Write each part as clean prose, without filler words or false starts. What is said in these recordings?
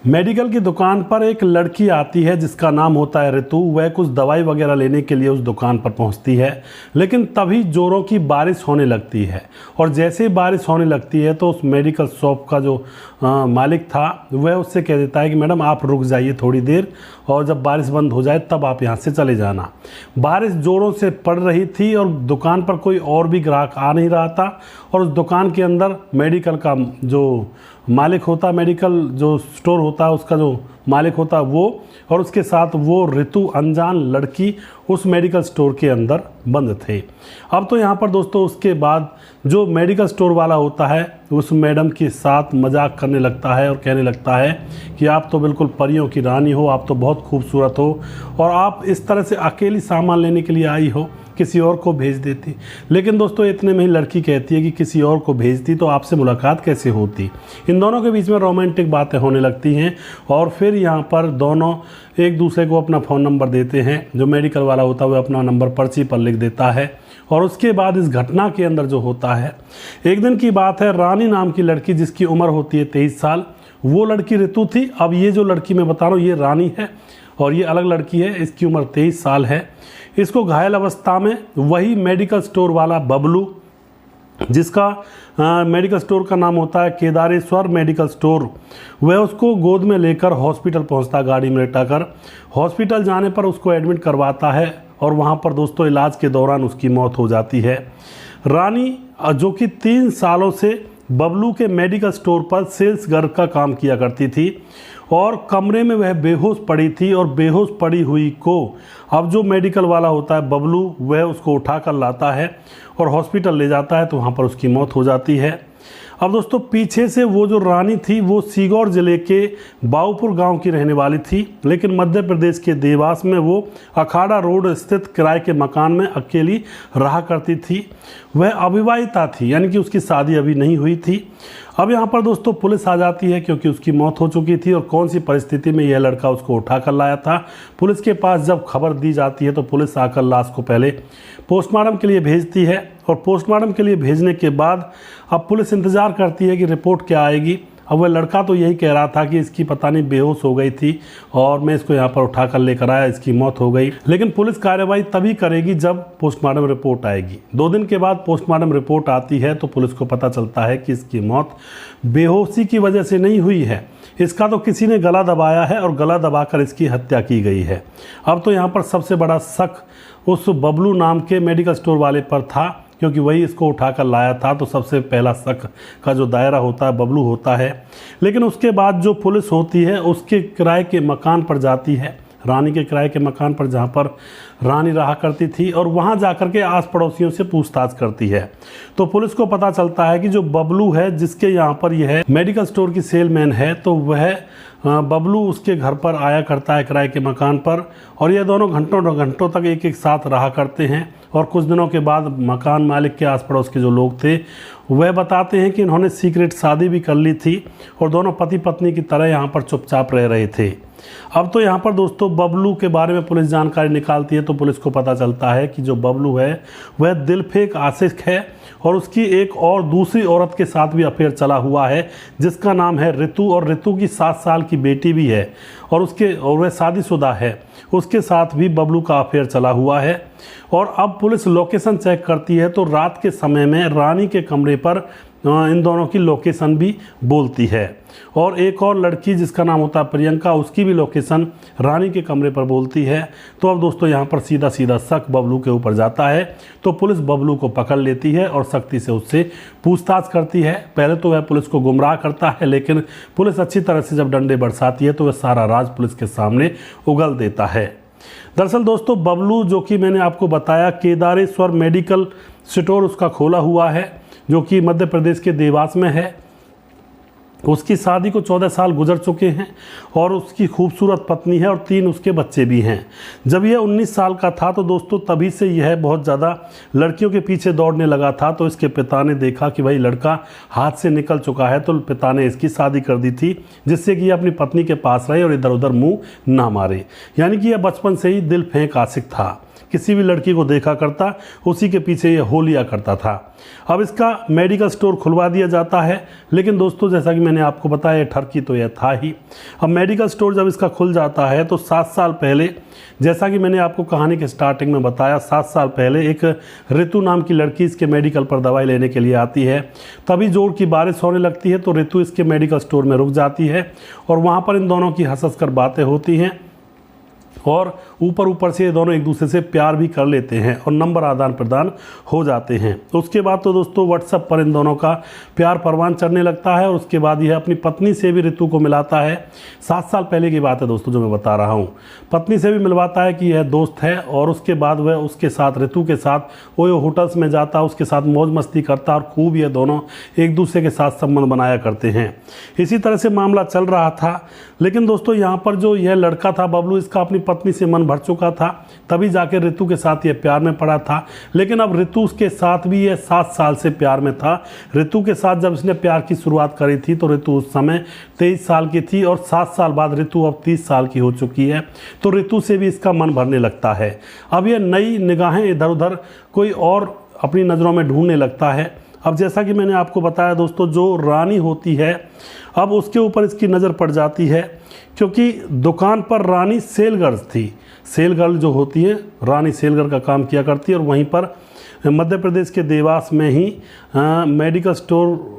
Medical की दुकान पर एक लड़की आती है जिसका नाम होता है ऋतु। वह कुछ दवाई वगैरह लेने के लिए उस दुकान पर पहुंचती है, लेकिन तभी जोरों की बारिश होने लगती है। और जैसे ही बारिश होने लगती है तो उस मेडिकल शॉप का जो मालिक था वह उससे कह देता है कि मैडम आप रुक जाइए थोड़ी देर, और जब बारिश बंद हो जाए तब आप यहाँ से चले जाना। बारिश ज़ोरों से पड़ रही थी और दुकान पर कोई और भी ग्राहक आ नहीं रहा था, और उस दुकान के अंदर मेडिकल का जो मालिक होता, मेडिकल जो स्टोर होता है उसका जो मालिक होता वो, और उसके साथ वो ऋतु अनजान लड़की उस मेडिकल स्टोर के अंदर बंद थे। अब तो यहाँ पर दोस्तों उसके बाद जो मेडिकल स्टोर वाला होता है उस मैडम के साथ मजाक करने लगता है और कहने लगता है कि आप तो बिल्कुल परियों की रानी हो, आप तो बहुत खूबसूरत हो, और आप इस तरह से अकेली सामान लेने के लिए आई हो, किसी और को भेज देती। लेकिन दोस्तों इतने में ही लड़की कहती है कि किसी और को भेजती तो आपसे मुलाकात कैसे होती। इन दोनों के बीच में रोमांटिक बातें होने लगती हैं, और फिर यहाँ पर दोनों एक दूसरे को अपना फ़ोन नंबर देते हैं। जो मेडिकल वाला होता है वह अपना नंबर पर्ची पर लिख देता है। और उसके बाद इस घटना के अंदर जो होता है, एक दिन की बात है, रानी नाम की लड़की जिसकी उम्र होती है 23 साल, वो लड़की ऋतु थी। अब ये जो लड़की मैं बता रहा हूँ ये रानी है और ये अलग लड़की है, इसकी उम्र 23 साल है। इसको घायल अवस्था में वही मेडिकल स्टोर वाला बबलू, जिसका मेडिकल स्टोर का नाम होता है केदारेश्वर मेडिकल स्टोर, वह उसको गोद में लेकर हॉस्पिटल पहुंचता, गाड़ी में लेटाकर। हॉस्पिटल जाने पर उसको एडमिट करवाता है और वहां पर दोस्तों इलाज के दौरान उसकी मौत हो जाती है। रानी जो कि 3 सालों से बबलू के मेडिकल स्टोर पर सेल्स गर्ल का काम किया करती थी, और कमरे में वह बेहोश पड़ी थी, और बेहोश पड़ी हुई को अब जो मेडिकल वाला होता है बबलू, वह उसको उठा कर लाता है और हॉस्पिटल ले जाता है, तो वहाँ पर उसकी मौत हो जाती है। अब दोस्तों पीछे से वो जो रानी थी वो सीगौर ज़िले के बाऊपुर गांव की रहने वाली थी, लेकिन मध्य प्रदेश के देवास में वो अखाड़ा रोड स्थित किराए के मकान में अकेली रहा करती थी। वह अविवाहिता थी, यानी कि उसकी शादी अभी नहीं हुई थी। अब यहाँ पर दोस्तों पुलिस आ जाती है क्योंकि उसकी मौत हो चुकी थी, और कौन सी परिस्थिति में यह लड़का उसको उठा कर लाया था। पुलिस के पास जब खबर दी जाती है तो पुलिस आकर लाश को पहले पोस्टमार्टम के लिए भेजती है, और पोस्टमार्टम के लिए भेजने के बाद अब पुलिस इंतज़ार करती है कि रिपोर्ट क्या आएगी। अब वह लड़का तो यही कह रहा था कि इसकी पता नहीं बेहोश हो गई थी और मैं इसको यहाँ पर उठा कर लेकर आया, इसकी मौत हो गई। लेकिन पुलिस कार्रवाई तभी करेगी जब पोस्टमार्टम रिपोर्ट आएगी। 2 दिन के बाद पोस्टमार्टम रिपोर्ट आती है तो पुलिस को पता चलता है कि इसकी मौत बेहोशी की वजह से नहीं हुई है, इसका तो किसी ने गला दबाया है और गला दबाकर इसकी हत्या की गई है। अब तो यहाँ पर सबसे बड़ा शक उस बबलू नाम के मेडिकल स्टोर वाले पर था, क्योंकि वही इसको उठाकर लाया था, तो सबसे पहला शक का जो दायरा होता है बबलू होता है। लेकिन उसके बाद जो पुलिस होती है उसके किराए के मकान पर जाती है, रानी के किराए के मकान पर जहाँ पर रानी रहा करती थी, और वहाँ जाकर के आस पड़ोसियों से पूछताछ करती है। तो पुलिस को पता चलता है कि जो बबलू है जिसके यहाँ पर यह मेडिकल स्टोर की सेलमैन है, तो वह बबलू उसके घर पर आया करता है किराए के मकान पर, और ये दोनों घंटों घंटों तक एक एक साथ रहा करते हैं। और कुछ दिनों के बाद मकान मालिक के आस पड़ोस के जो लोग थे वह बताते हैं कि इन्होंने सीक्रेट शादी भी कर ली थी और दोनों पति पत्नी की तरह यहाँ पर चुपचाप रह रहे थे। अब तो यहाँ पर दोस्तों बबलू के बारे में पुलिस जानकारी निकालती है, तो पुलिस को पता चलता है कि जो बबलू है वह दिलफेक आशिक है, और उसकी एक और दूसरी औरत के साथ भी अफेयर चला हुआ है जिसका नाम है ऋतु, और ऋतु की 7 साल की बेटी भी है, और वह शादीशुदा है, उसके साथ भी बबलू का अफेयर चला हुआ है। और अब पुलिस लोकेशन चेक करती है तो रात के समय में रानी के कमरे पर इन दोनों की लोकेशन भी बोलती है, और एक और लड़की जिसका नाम होता है प्रियंका, उसकी भी लोकेशन रानी के कमरे पर बोलती है। तो अब दोस्तों यहाँ पर सीधा सीधा शक बबलू के ऊपर जाता है, तो पुलिस बबलू को पकड़ लेती है और सख्ती से उससे पूछताछ करती है। पहले तो वह पुलिस को गुमराह करता है, लेकिन पुलिस अच्छी तरह से जब डंडे बरसाती है तो वह सारा राज पुलिस के सामने उगल देता है। दरअसल दोस्तों बबलू, जो कि मैंने आपको बताया केदारेश्वर मेडिकल स्टोर उसका खोला हुआ है, जो कि मध्य प्रदेश के देवास में है। उसकी शादी को 14 साल गुजर चुके हैं, और उसकी खूबसूरत पत्नी है और 3 उसके बच्चे भी हैं। जब यह 19 साल का था तो दोस्तों तभी से यह बहुत ज़्यादा लड़कियों के पीछे दौड़ने लगा था। तो इसके पिता ने देखा कि भाई लड़का हाथ से निकल चुका है, तो पिता ने इसकी शादी कर दी थी, जिससे कि यह अपनी पत्नी के पास रहे और इधर उधर मुँह ना मारे। यानी कि यह बचपन से ही दिल फेंक आशिक था। किसी भी लड़की को देखा करता, उसी के पीछे ये हो लिया करता था। अब इसका मेडिकल स्टोर खुलवा दिया जाता है, लेकिन दोस्तों जैसा कि मैंने आपको बताया ठरकी तो यह था ही। अब मेडिकल स्टोर जब इसका खुल जाता है तो 7 साल पहले, जैसा कि मैंने आपको कहानी के स्टार्टिंग में बताया, 7 साल पहले एक ऋतु नाम की लड़की इसके मेडिकल पर दवाई लेने के लिए आती है। तभी जोर की बारिश होने लगती है तो ऋतु इसके मेडिकल स्टोर में रुक जाती है और वहाँ पर इन दोनों की हंस कर बातें होती हैं और ऊपर से ये दोनों एक दूसरे से प्यार भी कर लेते हैं और नंबर आदान प्रदान हो जाते हैं। तो उसके बाद तो दोस्तों व्हाट्सएप पर इन दोनों का प्यार परवान चढ़ने लगता है और उसके बाद यह अपनी पत्नी से भी ऋतु को मिलाता है। 7 साल पहले की बात है दोस्तों जो मैं बता रहा हूँ। पत्नी से भी मिलवाता है कि यह दोस्त है और उसके बाद वह उसके साथ ऋतु के साथ वो होटल्स में जाता, उसके साथ मौज मस्ती करता और खूब ये दोनों एक दूसरे के साथ संबंध बनाया करते हैं। इसी तरह से मामला चल रहा था, लेकिन दोस्तों यहाँ पर जो यह लड़का था बबलू, इसका अपनी पत्नी से मन भर चुका था, तभी जाके ऋतु के साथ ये प्यार में पड़ा था। लेकिन अब ऋतु उसके साथ भी ये 7 साल से प्यार में था। ऋतु के साथ जब इसने प्यार की शुरुआत करी थी तो ऋतु उस समय 23 साल की थी और 7 साल बाद ऋतु अब 30 साल की हो चुकी है। तो ऋतु से भी इसका मन भरने लगता है। अब ये नई निगाहें इधर उधर कोई और अपनी नज़रों में ढूंढने लगता है। अब जैसा कि मैंने आपको बताया दोस्तों, जो रानी होती है अब उसके ऊपर इसकी नज़र पड़ जाती है, क्योंकि दुकान पर रानी सेल गर्ल थी। सेल गर्ल जो होती है, रानी सेल गर्ल का काम किया करती है और वहीं पर मध्य प्रदेश के देवास में ही मेडिकल स्टोर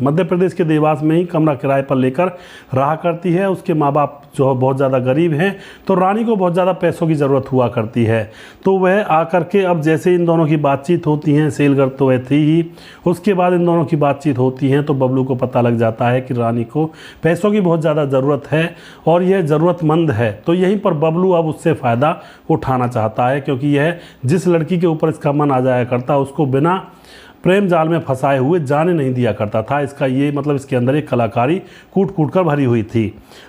मध्य प्रदेश के देवास में ही कमरा किराए पर लेकर रहा करती है। उसके माँ बाप जो बहुत ज़्यादा गरीब हैं, तो रानी को बहुत ज़्यादा पैसों की ज़रूरत हुआ करती है। तो वह आकर के अब जैसे इन दोनों की बातचीत होती हैं, सेलगर तो वह थी ही, उसके बाद इन दोनों की बातचीत होती है तो बबलू को पता लग जाता है कि रानी को पैसों की बहुत ज़्यादा ज़रूरत है और यह ज़रूरतमंद है। तो यहीं पर बबलू अब उससे फ़ायदा उठाना चाहता है, क्योंकि यह जिस लड़की के ऊपर इसका मन आ जाया करता उसको बिना प्रेम जाल में फंसाए हुए जाने नहीं दिया करता था। इसका ये मतलब इसके अंदर एक कलाकारी कूट कूट कर भरी हुई थी।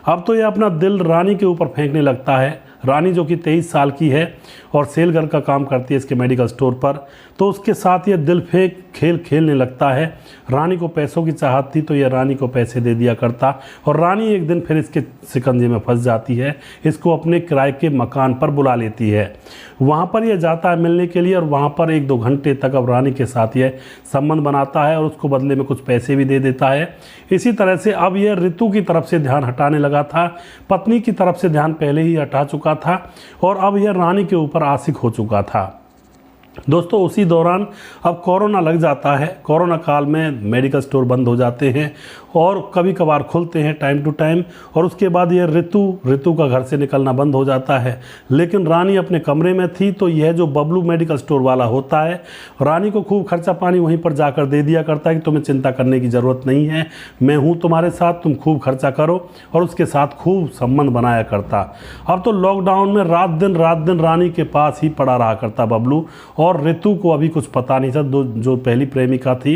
अब तो ये अपना दिल रानी के ऊपर फेंकने लगता है। रानी जो कि 23 साल की है और सेल गर्ल का काम करती है इसके मेडिकल स्टोर पर, तो उसके साथ ये दिल फेंक खेल खेलने लगता है। रानी को पैसों की चाहत थी तो यह रानी को पैसे दे दिया करता और रानी एक दिन फिर इसके शिकंजे में फंस जाती है। इसको अपने किराए के मकान पर बुला लेती है। वहाँ पर यह जाता है मिलने के लिए और वहाँ पर 1-2 घंटे तक अब रानी के साथ यह संबंध बनाता है और उसको बदले में कुछ पैसे भी दे देता है। इसी तरह से अब यह ऋतु की तरफ से ध्यान हटाने लगा था, पत्नी की तरफ से ध्यान पहले ही हटा चुका था और अब यह रानी के ऊपर आशिक हो चुका था। दोस्तों उसी दौरान अब कोरोना लग जाता है। कोरोना काल में मेडिकल स्टोर बंद हो जाते हैं और कभी कभार खुलते हैं टाइम टू टाइम, और उसके बाद ये ऋतु का घर से निकलना बंद हो जाता है। लेकिन रानी अपने कमरे में थी, तो यह जो बबलू मेडिकल स्टोर वाला होता है रानी को खूब खर्चा पानी वहीं पर जाकर दे दिया करता है कि तुम्हें चिंता करने की ज़रूरत नहीं है, मैं हूँ तुम्हारे साथ, तुम खूब खर्चा करो, और उसके साथ खूब संबंध बनाया करता। अब तो लॉकडाउन में रात दिन रानी के पास ही पड़ा रहा करता बबलू, और ऋतु को अभी कुछ पता नहीं था। जो पहली प्रेमिका थी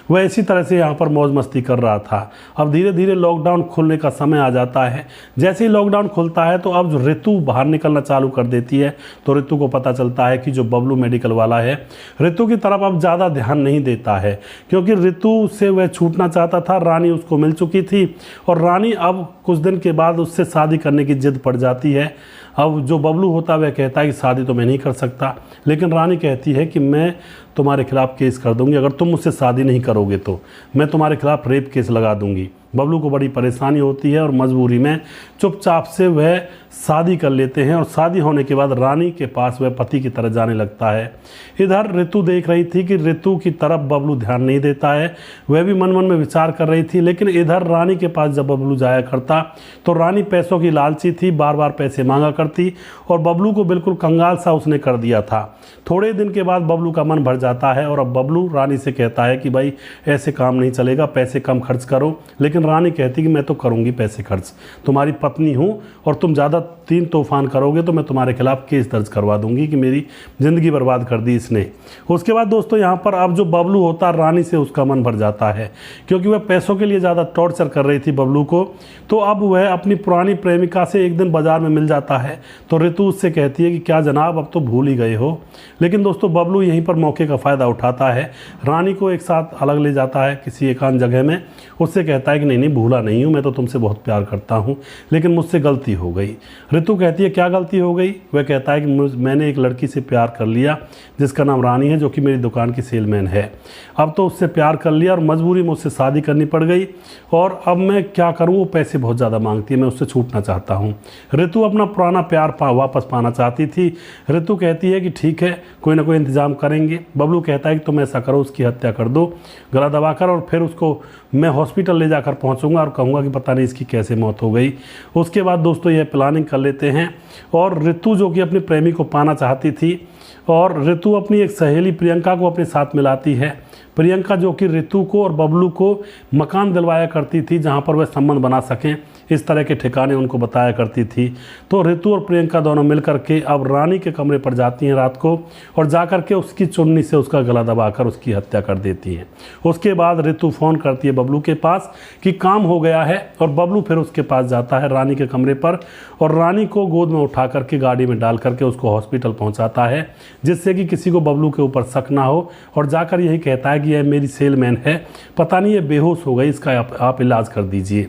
वह इसी तरह से यहाँ पर मौज मस्ती कर रहा था। अब धीरे धीरे लॉकडाउन खुलने का समय आ जाता है। जैसे ही लॉकडाउन खुलता है तो अब जो ऋतु बाहर निकलना चालू कर देती है, तो ऋतु को पता चलता है कि जो बबलू मेडिकल वाला है ऋतु की तरफ अब ज़्यादा ध्यान नहीं देता है, क्योंकि ऋतु से वह छूटना चाहता था। रानी उसको मिल चुकी थी और रानी अब कुछ दिन के बाद उससे शादी करने की जिद पड़ जाती है। अब जो बबलू होता है वह कहता है कि शादी तो मैं नहीं कर सकता, लेकिन रानी कहती है कि मैं तुम्हारे खिलाफ केस कर दूंगी, अगर तुम मुझसे शादी नहीं करोगे तो मैं तुम्हारे खिलाफ रेप केस लगा दूंगी। बबलू को बड़ी परेशानी होती है और मजबूरी में चुपचाप से वह शादी कर लेते हैं और शादी होने के बाद रानी के पास वह पति की तरह जाने लगता है। इधर ऋतु देख रही थी कि ऋतु की तरफ बबलू ध्यान नहीं देता है, वह भी मन मन में विचार कर रही थी। लेकिन इधर रानी के पास जब बबलू जाया करता तो रानी पैसों की लालची थी, बार बार पैसे मांगा करती और बबलू को बिल्कुल कंगाल सा उसने कर दिया था। थोड़े दिन के बाद बबलू का मन भर जाता है और अब बबलू रानी से कहता है कि भाई ऐसे काम नहीं चलेगा, पैसे कम खर्च करो। लेकिन रानी कहती कि मैं तो करूँगी पैसे खर्च, तुम्हारी पत्नी हूँ और तुम ज़्यादा 3 तूफान करोगे तो मैं तुम्हारे खिलाफ केस दर्ज करवा दूंगी कि मेरी ज़िंदगी बर्बाद कर दी इसने। उसके बाद दोस्तों यहाँ पर अब जो बबलू होता है रानी से उसका मन भर जाता है, क्योंकि वह पैसों के लिए ज़्यादा टॉर्चर कर रही थी बबलू को। तो अब वह अपनी पुरानी प्रेमिका से एक दिन बाजार में मिल जाता है, तो ऋतु उससे कहती है कि क्या जनाब अब तो भूल ही गए हो। लेकिन दोस्तों बबलू यहीं पर मौके का फ़ायदा उठाता है, रानी को एक साथ अलग ले जाता है किसी एकांत जगह में। उससे कहता है कि नहीं नहीं, भूला नहीं हूँ, मैं तो तुमसे बहुत प्यार करता हूँ, लेकिन मुझसे गलती हो गई। ऋतु कहती है क्या गलती हो गई? वह कहता है कि मैंने एक लड़की से प्यार कर लिया जिसका नाम रानी है, जो कि मेरी दुकान की सेलमैन है। अब तो उससे प्यार कर लिया और मजबूरी में उससे शादी करनी पड़ गई, और अब मैं क्या करूँ, वो पैसे बहुत ज़्यादा मांगती है, मैं उससे छूटना चाहता हूँ। ऋतु अपना पुराना प्यार वापस पाना चाहती थी। ऋतु कहती है कि ठीक है, कोई ना कोई इंतज़ाम करेंगे। बबलू कहता है कि तुम ऐसा करो, उसकी हत्या कर दो गला दबाकर, और फिर उसको मैं हॉस्पिटल ले जाकर पहुंचूंगा और कहूँगा कि पता नहीं इसकी कैसे मौत हो गई। उसके बाद दोस्तों यह प्लानिंग कर लेते हैं, और ऋतु जो कि अपने प्रेमी को पाना चाहती थी, और ऋतु अपनी एक सहेली प्रियंका को अपने साथ मिलाती है। प्रियंका जो कि ऋतु को और बबलू को मकान दिलवाया करती थी जहाँ पर वह संबंध बना सकें, इस तरह के ठिकाने उनको बताया करती थी। तो ऋतु और प्रियंका दोनों मिलकर के अब रानी के कमरे पर जाती हैं रात को, और जाकर के उसकी चुन्नी से उसका गला दबाकर उसकी हत्या कर देती हैं। उसके बाद ऋतु फ़ोन करती है बबलू के पास कि काम हो गया है, और बबलू फिर उसके पास जाता है रानी के कमरे पर, और रानी को गोद में उठा करके गाड़ी में डाल करके उसको हॉस्पिटल पहुँचाता है, जिससे कि किसी को बबलू के ऊपर शक ना हो, और जाकर यही कहता है कि यह मेरी सेलमैन है, पता नहीं ये बेहोश हो गई, इसका आप इलाज कर दीजिए।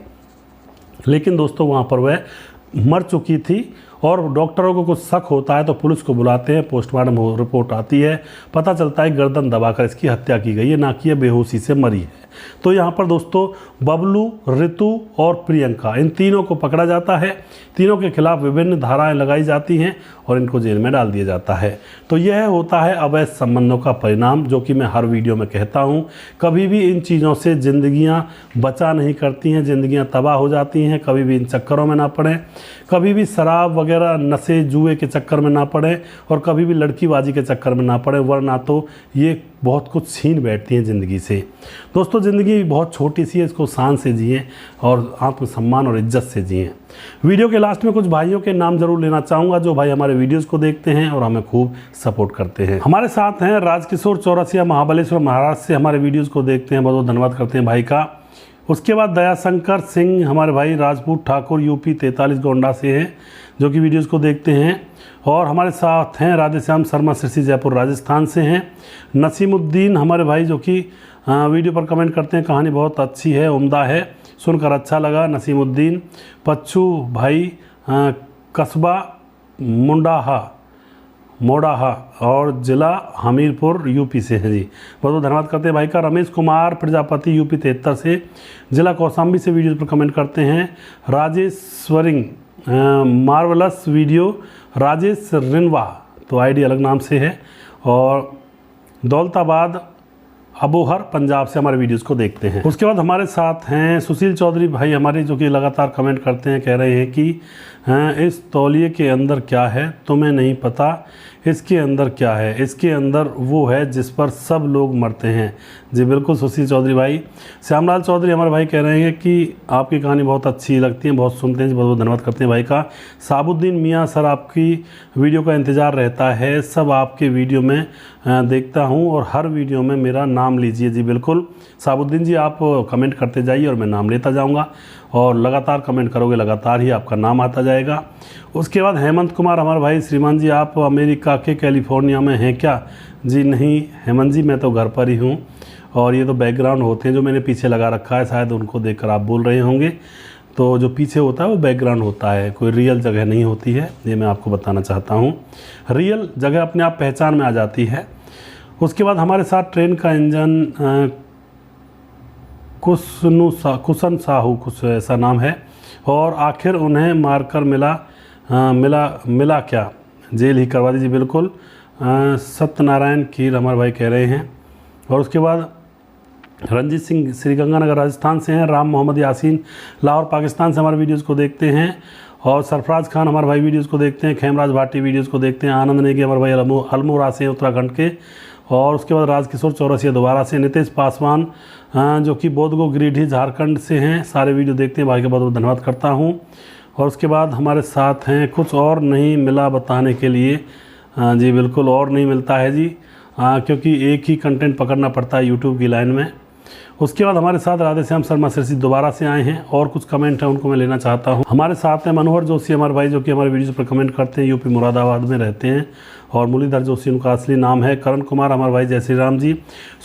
लेकिन दोस्तों वहाँ पर वह मर चुकी थी, और डॉक्टरों को कुछ शक होता है तो पुलिस को बुलाते हैं। पोस्टमार्टम रिपोर्ट आती है, पता चलता है गर्दन दबाकर इसकी हत्या की गई है, ना कि यह बेहोशी से मरी है। तो यहाँ पर दोस्तों बबलू, ऋतु और प्रियंका, इन तीनों को पकड़ा जाता है। तीनों के खिलाफ विभिन्न धाराएं लगाई जाती हैं और इनको जेल में डाल दिया जाता है। तो यह होता है अवैध संबंधों का परिणाम, जो कि मैं हर वीडियो में कहता हूँ। कभी भी इन चीज़ों से ज़िंदगियाँ बचा नहीं करती हैं, ज़िंदगियाँ तबाह हो जाती हैं। कभी भी इन चक्करों में ना पड़ें, कभी भी शराब वगैरह नशे जुए के चक्कर में ना पड़ें, और कभी भी लड़कीबाजी के चक्कर में ना पड़ें, वरना तो ये बहुत कुछ छीन बैठती हैं ज़िंदगी से। दोस्तों ज़िंदगी बहुत छोटी सी है, इसको शान से जिएं और आत्मसम्मान और इज्जत से जिएं। वीडियो के लास्ट में कुछ भाइयों के नाम जरूर लेना चाहूँगा, जो भाई हमारे वीडियोस को देखते हैं और हमें खूब सपोर्ट करते हैं। हमारे साथ हैं राजकिशोर चौरसिया, महाबलेश्वर, महाराष्ट्र से हमारे वीडियोज़ को देखते हैं, बहुत बहुत धन्यवाद करते हैं भाई का। उसके बाद दयाशंकर सिंह हमारे भाई राजपूत ठाकुर यूपी 43 गोंडा से हैं, जो कि वीडियोस को देखते हैं। और हमारे साथ हैं राधेश्याम शर्मा सिरसी जयपुर राजस्थान से हैं। नसीमुद्दीन हमारे भाई, जो कि वीडियो पर कमेंट करते हैं, कहानी बहुत अच्छी है, उम्दा है, सुनकर अच्छा लगा। नसीमुद्दीन। पच्चू भाई कस्बा मोडाहा और ज़िला हमीरपुर यूपी से हैं जी, बहुत बहुत धन्यवाद करते हैं भाई का। रमेश कुमार प्रजापति यूपी 73 से, ज़िला कौशाम्बी से वीडियोज़ पर कमेंट करते हैं। राजेश्वरिंग मार्वलस वीडियो, राजेश रिनवा, तो आईडी अलग नाम से है। और दौलताबाद अबोहर पंजाब से हमारे वीडियोस को देखते हैं। उसके बाद हमारे साथ हैं सुशील चौधरी भाई हमारे, जो कि लगातार कमेंट करते हैं, कह रहे हैं कि इस तौलिए के अंदर क्या है तुम्हें नहीं पता, इसके अंदर क्या है, इसके अंदर वो है जिस पर सब लोग मरते हैं। जी बिल्कुल सुशील चौधरी भाई। श्यामलाल चौधरी हमारे भाई कह रहे हैं कि आपकी कहानी बहुत अच्छी लगती है, बहुत सुनते हैं जी, बहुत बहुत धन्यवाद करते हैं भाई का। साबुद्दीन मियाँ सर, आपकी वीडियो का इंतज़ार रहता है, सब आपके वीडियो में देखता हूँ और हर वीडियो में मेरा नाम लीजिए। जी बिल्कुल साबुद्दीन जी, आप कमेंट करते जाइए और मैं नाम लेता जाऊँगा, और लगातार कमेंट करोगे लगातार ही आपका नाम आता जाएगा। उसके बाद हेमंत कुमार हमारे भाई, श्रीमान जी आप अमेरिका के कैलिफोर्निया में हैं क्या? जी नहीं हेमंत जी, मैं तो घर पर ही हूँ, और ये तो बैकग्राउंड होते हैं जो मैंने पीछे लगा रखा है, शायद उनको देखकर आप बोल रहे होंगे। तो जो पीछे होता है वो बैकग्राउंड होता है, कोई रियल जगह नहीं होती है, ये मैं आपको बताना चाहता हूँ। रियल जगह अपने आप पहचान में आ जाती है। उसके बाद हमारे साथ ट्रेन का इंजन कुशन साहू, कुछ ऐसा नाम है, और आखिर उन्हें मारकर मिला क्या, जेल ही करवा दीजिए। बिल्कुल सत्यनारायण कीर हमारे भाई कह रहे हैं। और उसके बाद रंजीत सिंह श्रीगंगानगर राजस्थान से हैं। राम मोहम्मद यासीन लाहौर पाकिस्तान से हमारे वीडियोस को देखते हैं। और सरफराज खान हमारे भाई वीडियोस को देखते हैं। खेमराज भाटी वीडियोस को देखते हैं। आनंद नेगी हमारे भाई अल्मोड़ा से उत्तराखंड के। और उसके बाद राजकिशोर चौरसिया दोबारा से। नितेश पासवान जो कि बोधगो गिरिडीह झारखंड से हैं, सारे वीडियो देखते हैं, भाई का बहुत बहुत धन्यवाद करता हूँ। और उसके बाद हमारे साथ हैं कुछ और नहीं मिला बताने के लिए। जी बिल्कुल और नहीं मिलता है जी, क्योंकि एक ही कंटेंट पकड़ना पड़ता है यूट्यूब की लाइन में। उसके बाद हमारे साथ राधेश्याम शर्मा सिरसी दोबारा से आए हैं, और कुछ कमेंट हैं उनको मैं लेना चाहता हूं। हमारे साथ हैं मनोहर जोशी हमारे भाई, जो कि हमारे वीडियो पर कमेंट करते हैं, यूपी मुरादाबाद में रहते हैं, और मुरलीधर जोशी उनका असली नाम है। करण कुमार हमारे भाई जय श्री राम जी।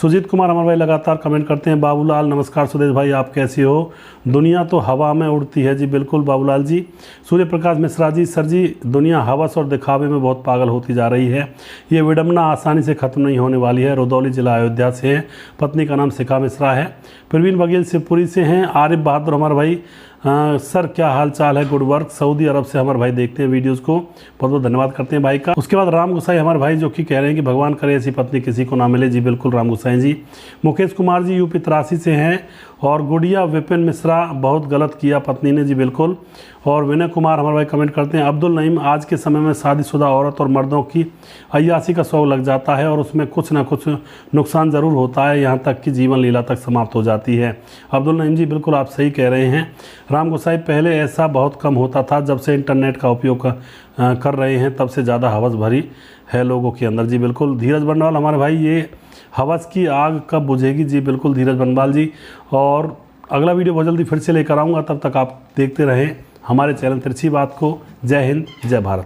सुजीत कुमार हमारे भाई लगातार कमेंट करते हैं। बाबूलाल नमस्कार सुदेश भाई, आप कैसे हो? दुनिया तो हवा में उड़ती है जी, बिल्कुल बाबूलाल जी। सूर्य प्रकाश मिश्रा जी, सर जी दुनिया हवस और दिखावे में बहुत पागल होती जा रही है, ये विडंबना आसानी से खत्म नहीं होने वाली है। रुदौली जिला अयोध्या से है, पत्नी का नाम शिखा मिश्रा है। प्रवीण बघेल शिवपुरी से हैं। आरिफ बहादुर हमारे भाई सर क्या हाल चाल है, गुड वर्क। सऊदी अरब से हमारे भाई देखते हैं वीडियोस को, बहुत बहुत धन्यवाद करते हैं भाई का। उसके बाद राम गोसाई हमारे भाई जो कि कह रहे हैं कि भगवान करे ऐसी पत्नी किसी को ना मिले, जी बिल्कुल राम गोसाई जी। मुकेश कुमार जी यूपी 83 से हैं। और गुड़िया विपिन मिश्रा बहुत गलत किया पत्नी ने, जी बिल्कुल। और विनय कुमार हमारे भाई कमेंट करते हैं। अब्दुल नईम, आज के समय में शादीशुदा औरत और मर्दों की अय्यासी का शौक लग जाता है और उसमें कुछ ना कुछ नुकसान ज़रूर होता है, यहाँ तक कि जीवन लीला तक समाप्त हो जाती है। अब्दुल नईम जी बिल्कुल आप सही कह रहे हैं। राम गोसाई, पहले ऐसा बहुत कम होता था, जब से इंटरनेट का उपयोग कर रहे हैं तब से ज़्यादा हवस भरी है लोगों के अंदर, जी बिल्कुल। धीरज बंडवाल हमारे भाई, ये हवस की आग कब बुझेगी, जी बिल्कुल धीरज बंडवाल जी। और अगला वीडियो बहुत जल्दी फिर से लेकर आऊँगा, तब तक आप देखते रहें हमारे चैनल तिरछी बात को। जय हिंद, जय भारत।